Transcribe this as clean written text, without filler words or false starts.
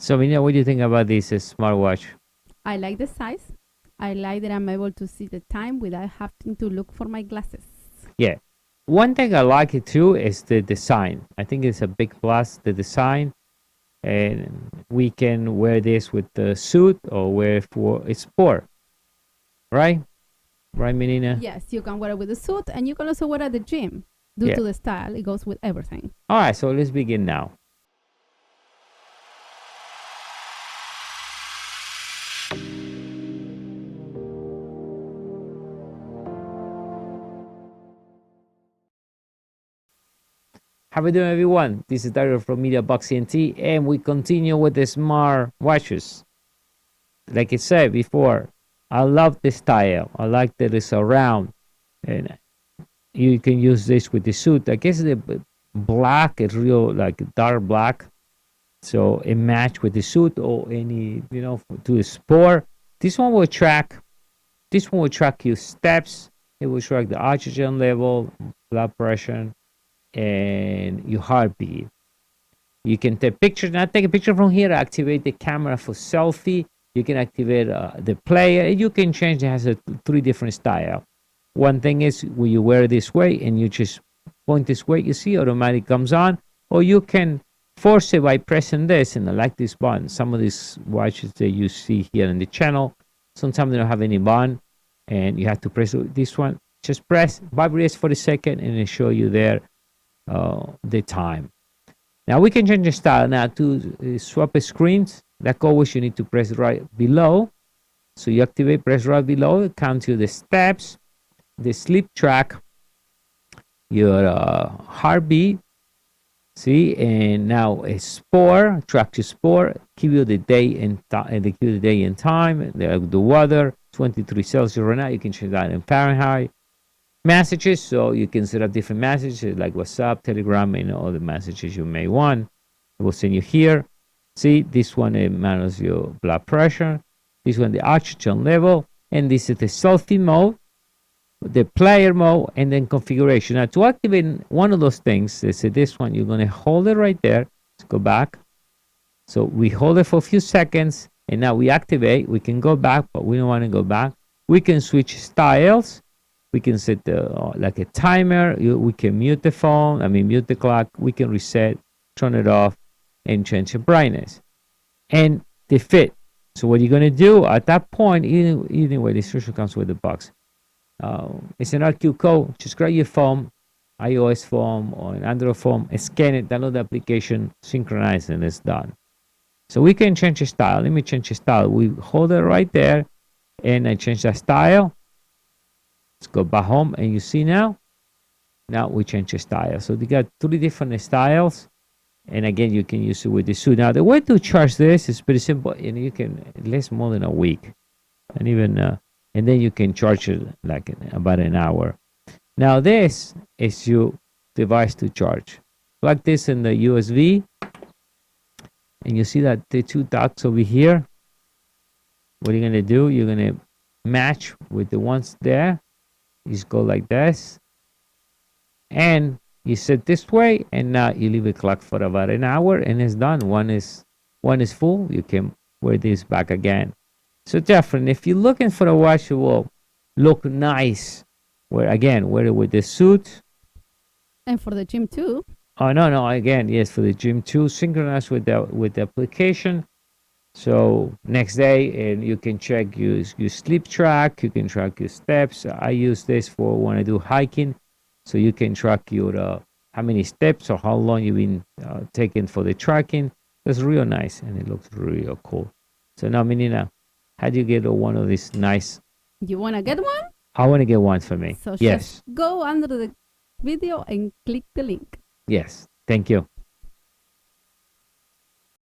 So, Mina, what do you think about this smartwatch? I like the size. I like that I'm able to see the time without having to look for my glasses. Yeah. One thing I like it too is the design. I think it's a big plus, the design. And we can wear this with the suit or wear it for a sport, right? Right, Menina? Yes, you can wear it with a suit and you can also wear it at the gym. Due Yeah. to the style, it goes with everything. All right, so let's begin now. How we doing, everyone? This is Dario from MEDIABOXENT, and we continue with the smart watches. Like I said before, I love the style. I like that it's around, and you can use this with the suit. I guess the black is real, like dark black, so it match with the suit or any, to the sport. This one will track. This one will track your steps. It will track the oxygen level, blood pressure, and your heartbeat. You can take pictures. Now take a picture from here. Activate the camera for selfie. You can activate the player. You can change. It has three different style. One thing is when you wear it this way and you just point this way, you see automatic comes on, or you can force it by pressing this, and I like this button. Some of these watches that you see here in the channel, sometimes they don't have any button, and you have to press this one. Just press, vibrates for a second, and it show you there the time. Now we can change the style. Now to swap screens, like always, you need to press right below. So you activate, press right below, count to the steps, the sleep track, your heartbeat. See, and now a sport, track to sport, give you the day and give you the day and time, the weather, 23 Celsius right now. You can change that in Fahrenheit. Messages, so you can set up different messages like WhatsApp, Telegram, and all the messages you may want. It will send you here. See, this one it manages your blood pressure. This one the oxygen level, and this is the selfie mode, the player mode, and then configuration. Now to activate one of those things, let's say this one, you're gonna hold it right there. Let's go back. So we hold it for a few seconds, and now we activate. We can go back, but we don't want to go back. We can switch styles. We can set like a timer. We can mute the phone. Mute the clock. We can reset, turn it off, and change the brightness and the fit. So what you're gonna do at that point, anyway, the instruction comes with the box. It's an RQ code. Just grab your phone, iOS phone or an Android phone, scan it, download the application, synchronize, and it's done. So we can change the style. Let me change the style. We hold it right there, and I change the style. Let's go back home, and you see now we change the style. So we got three different styles, and again you can use it with the suit. Now the way to charge this is pretty simple, and you can less more than a week, and even and then you can charge it like in about an hour. Now this is your device to charge. Plug this in the USB, and you see that the two dots over here. What you're gonna do? You're gonna match with the ones there. You just go like this, and you set this way, and now you leave the clock for about an hour, and it's done. One is full. You can wear this back again. So different. If you're looking for a watch that will look nice, wear it with the suit. And for the gym too. Oh no! Again, yes, for the gym too. Synchronize with the application. So next day, and you can check your sleep track. You can track your steps. I use this for when I do hiking, so you can track your how many steps or how long you've been taking for the tracking. It's real nice, and it looks real cool. So now, Menina, how do you get one of these nice? You wanna get one? I want to get one for me. So yes. Just go under the video and click the link. Yes. Thank you.